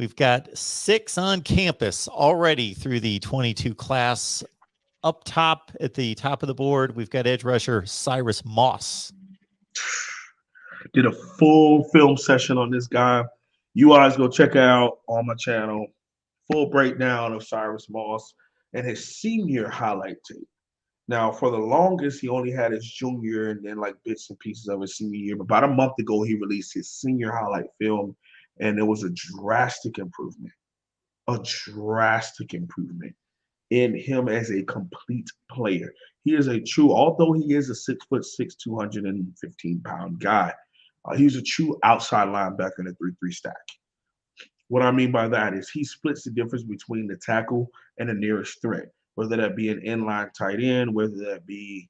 We've got 6 on campus already through the 22 class. Up top at the top of the board, we've got edge rusher Cyrus Moss. Did a full film session on this guy. You guys go check out on my channel. Full breakdown of Cyrus Moss and his senior highlight tape. Now, for the longest, he only had his junior and then like bits and pieces of his senior year. But about a month ago, he released his senior highlight film, and there was a drastic improvement. A drastic improvement in him as a complete player. He is a true, although he is a 6'6", 215-pound guy, he's a true outside linebacker in a 3-3 stack. What I mean by that is he splits the difference between the tackle and the nearest threat, whether that be an inline tight end, whether that be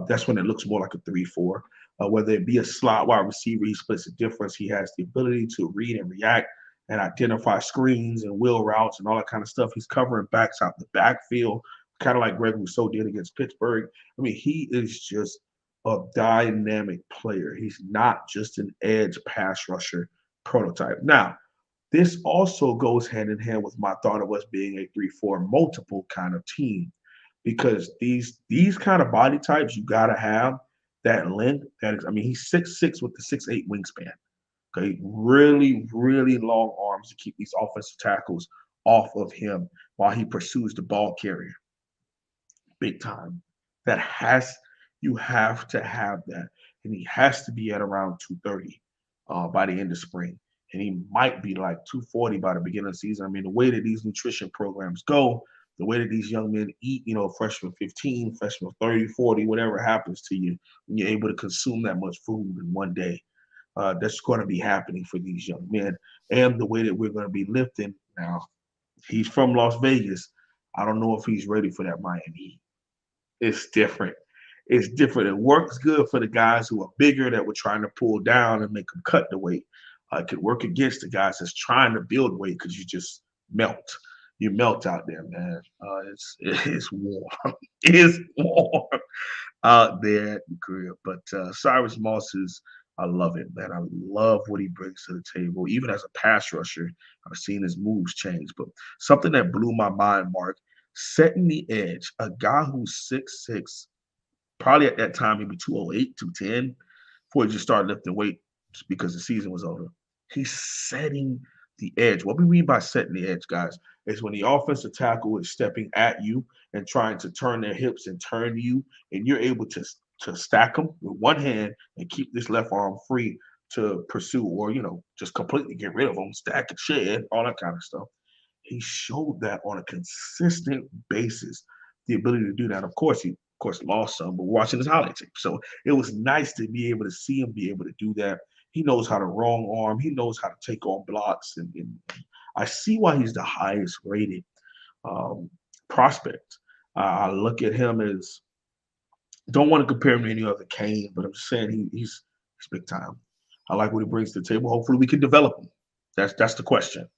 that's when it looks more like a 3-4, whether it be a slot wide receiver, he splits the difference. He has the ability to read and react and identify screens and wheel routes and all that kind of stuff. He's covering backs out the backfield, kind of like Greg Rousseau did against Pittsburgh. I mean, he is just a dynamic player. He's not just an edge pass rusher prototype. Now, this also goes hand in hand with my thought of us being a 3-4 multiple kind of team, because these kind of body types, you gotta have that length. That is, I mean, he's 6'6" with the 6'8" wingspan. Okay, really, really long arms to keep these offensive tackles off of him while he pursues the ball carrier. Big time. That has You have to have that, and he has to be at around 230 by the end of spring, and he might be like 240 by the beginning of the season. I mean, the way that these nutrition programs go, the way that these young men eat, freshman 15, freshman 30, 40, whatever happens to you when you're able to consume that much food in one day. That's going to be happening for these young men, and the way that we're going to be lifting now. He's from Las Vegas. I don't know if he's ready for that Miami Heat. It's different. It's different. It works good for the guys who are bigger that we're trying to pull down and make them cut the weight. It could work against the guys that's trying to build weight because you just melt. You melt out there, man. It's warm. It's warm out there at the crib. But Cyrus Moss is, I love it, man. I love what he brings to the table. Even as a pass rusher, I've seen his moves change. But something that blew my mind, Mark, setting the edge, a guy who's 6'6", probably at that time maybe 208, 210, before he just started lifting weight because the season was over. He's setting the edge. What we mean by setting the edge, guys, is when the offensive tackle is stepping at you and trying to turn their hips and turn you, and you're able to stack them with one hand and keep this left arm free to pursue, or just completely get rid of them, stack and shed, all that kind of stuff. He showed that on a consistent basis, the ability to do that. Of course, lost some, but watching his highlight tape. So it was nice to be able to see him be able to do that. He knows how to wrong arm. He knows how to take on blocks, and I see why he's the highest rated prospect. I look at him as, don't want to compare him to any other Kane, but I'm just saying he's big time. I like what he brings to the table. Hopefully, we can develop him. That's the question.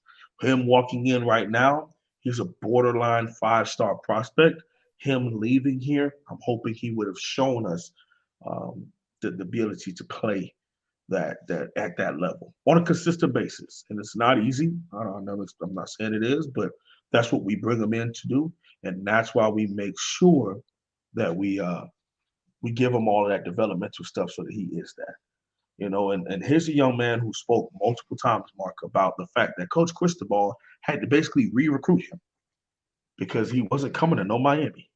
Him walking in right now, he's a borderline 5-star prospect. Him leaving here, I'm hoping he would have shown us the ability to play that at that level on a consistent basis. And it's not easy. I'm not saying it is, but that's what we bring him in to do, and that's why we make sure that we give him all of that developmental stuff so that he is that. And here's a young man who spoke multiple times, Mark, about the fact that Coach Cristobal had to basically re-recruit him because he wasn't coming to no Miami.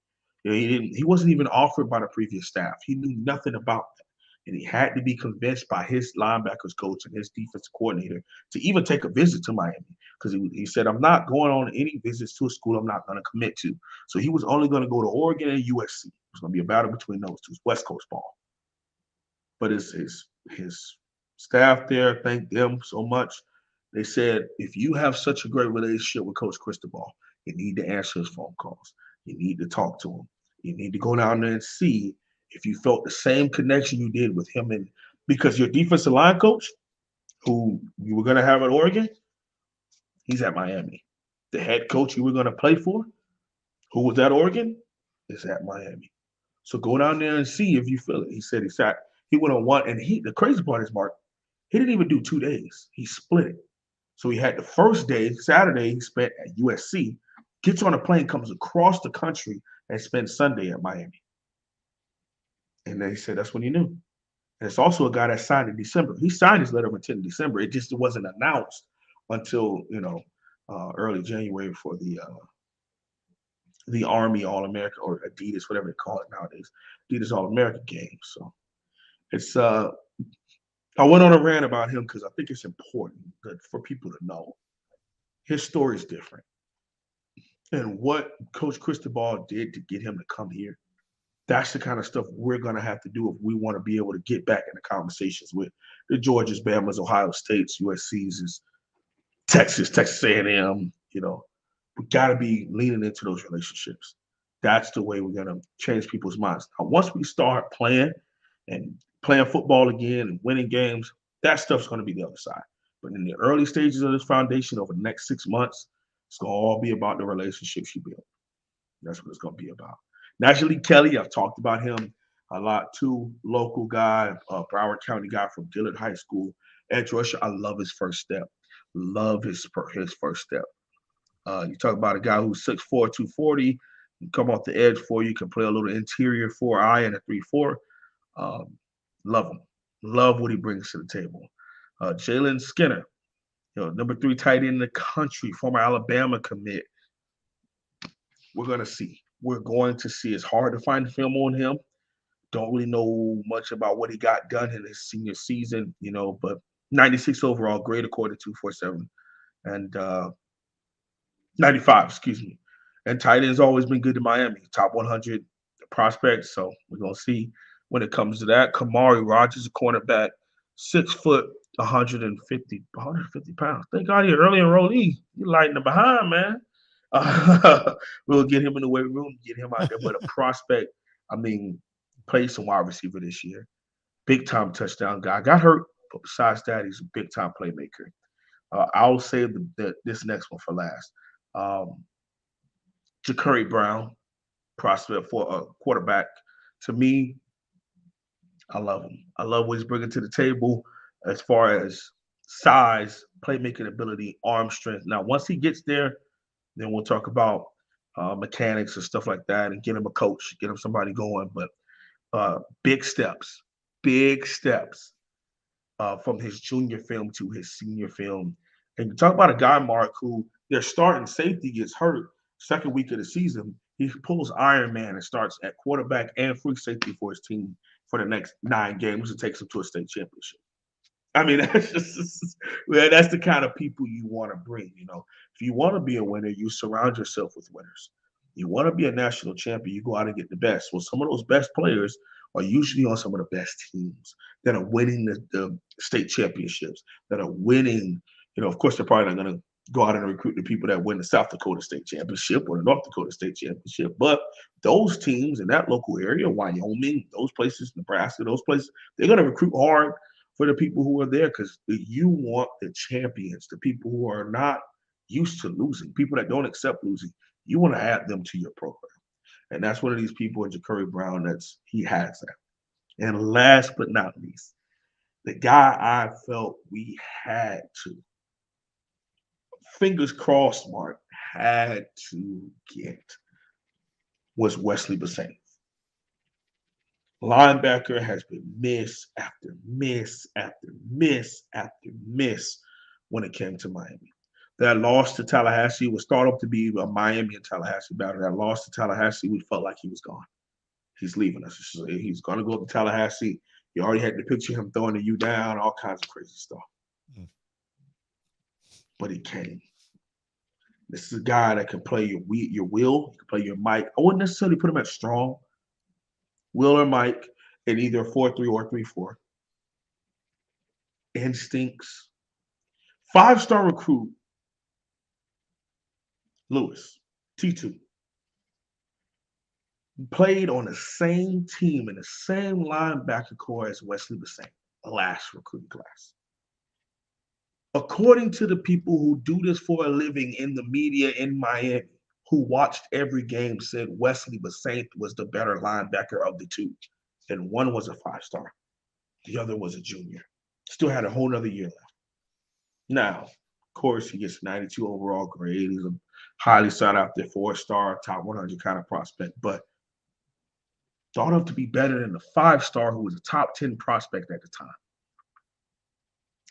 He wasn't even offered by the previous staff. He knew nothing about that. And he had to be convinced by his linebackers coach and his defensive coordinator to even take a visit to Miami, because he said, I'm not going on any visits to a school I'm not going to commit to. So he was only going to go to Oregon and USC. It was going to be a battle between those two, West Coast ball. But his staff there thanked them so much. They said, if you have such a great relationship with Coach Cristobal, you need to answer his phone calls. You need to talk to him. You need to go down there and see if you felt the same connection you did with him. And because your defensive line coach, who you were going to have at Oregon, he's at Miami. The head coach you were going to play for, who was at Oregon, is at Miami. So go down there and see if you feel it. He said he went on one, and the crazy part is, Mark, he didn't even do 2 days. He split it. So he had the first day, Saturday, he spent at USC, gets on a plane, comes across the country, and spends Sunday at Miami. And then he said that's when he knew. And it's also a guy that signed in December. He signed his letter of intent in December. It just wasn't announced until early January for the Army All America or Adidas, whatever they call it nowadays, Adidas All American game. So it's I went on a rant about him because I think it's important for people to know his story is different, and what Coach Cristobal did to get him to come here. That's the kind of stuff we're going to have to do if we want to be able to get back in the conversations with the Georgias, Bama's, Ohio States, USC's, Texas A&M. We got to be leaning into those relationships. That's the way we're going to change people's minds. Now, once we start playing football again and winning games, that stuff's going to be the other side. But in the early stages of this foundation over the next 6 months, it's going to all be about the relationships you build. That's what it's going to be about. Naturally, Kelly, I've talked about him a lot too. Local guy, Broward County guy from Dillard High School. Edge rusher, I love his first step. Love his first step. You talk about a guy who's 6'4", 240, can come off the edge for you, can play a little interior 4-eye and a 3-4. Love him. Love what he brings to the table. Jalen Skinner, number 3 tight end in the country, former Alabama commit. We're going to see. We're going to see. It's hard to find film on him. Don't really know much about what he got done in his senior season, but 96 overall grade according to 247 and 95, excuse me. And tight end's always been good to Miami, top 100 prospects. So we're going to see when it comes to that. Kamari Rogers, a cornerback, 6 foot, 150 pounds. Thank God you're early enrollee. You're lighting the behind, man. We'll get him in the weight room, get him out there. But a prospect, played some wide receiver this year. Big time touchdown guy. Got hurt, but besides that, he's a big time playmaker. I'll save this next one for last. Ja'Curry Brown, prospect for a quarterback. To me, I love him. I love what he's bringing to the table as far as size, playmaking ability, arm strength. Now, once he gets there, then we'll talk about mechanics and stuff like that and get him a coach, get him somebody going. But big steps from his junior film to his senior film. And you talk about a guy, Mark, who their starting safety gets hurt second week of the season. He pulls Iron Man and starts at quarterback and free safety for his team for the next 9 games and takes him to a state championship. That's the kind of people you want to bring. If you want to be a winner, you surround yourself with winners. You want to be a national champion, you go out and get the best. Well, some of those best players are usually on some of the best teams that are winning the state championships, that are winning. Of course, they're probably not going to go out and recruit the people that win the South Dakota State Championship or the North Dakota State Championship. But those teams in that local area, Wyoming, those places, Nebraska, those places, they're going to recruit hard for the people who are there because you want the champions, the people who are not used to losing, people that don't accept losing. You want to add them to your program. And that's one of these people in Ja'Curry Brown he has that. And last but not least, the guy I felt we had to, fingers crossed, Mark, had to get was Wesley Besan. Linebacker has been miss after miss after miss after miss when it came to Miami. That loss to Tallahassee was thought up to be a Miami and Tallahassee battle. That loss to Tallahassee, we felt like he was gone. He's leaving us. He's going to go up to Tallahassee. You already had to picture him throwing the U down, all kinds of crazy stuff. But he came. This is a guy that can play your will, he can play your mic. I wouldn't necessarily put him at strong. Will or Mike in either 4-3 or 3-4. Instincts. 5-star recruit, Lewis, T2. Played on the same team in the same linebacker core as Wesley Besan, the last recruiting class. According to the people who do this for a living in the media in Miami, who watched every game, said Wesley Besan was the better linebacker of the two. And one was a 5-star. The other was a junior. Still had a whole nother year left. Now, Of course, he gets 92 overall grade. He's a highly sought after 4-star, top 100 kind of prospect, but thought of to be better than the 5-star who was a top 10 prospect at the time.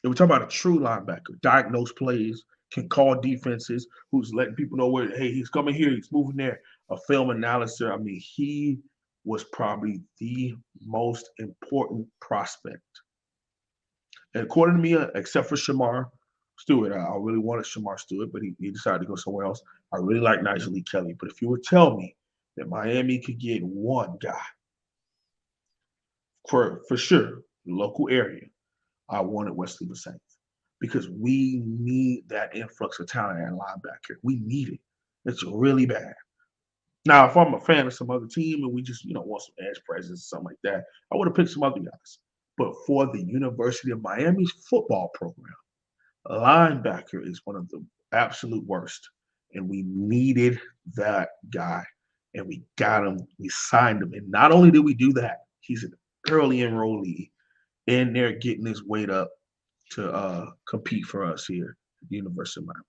And we're talking about a true linebacker, diagnose plays, can call defenses, who's letting people know where, hey, he's coming here, he's moving there. A film analysis. I mean, he was probably the most important prospect. And according to me, except for Shamar Stewart, I really wanted Shamar Stewart, but he decided to go somewhere else. I really like Nigel Lee Kelly. But if you would tell me that Miami could get one guy for sure, local area, I wanted Wesley Besan because we need that influx of talent at linebacker. We need it. It's really bad. Now, if I'm a fan of some other team and we just, want some edge presence or something like that, I would have picked some other guys. But for the University of Miami's football program, a linebacker is one of the absolute worst. And we needed that guy. And we got him. We signed him. And not only did we do that, he's an early enrollee in there getting his weight up to compete for us here at the University of Miami.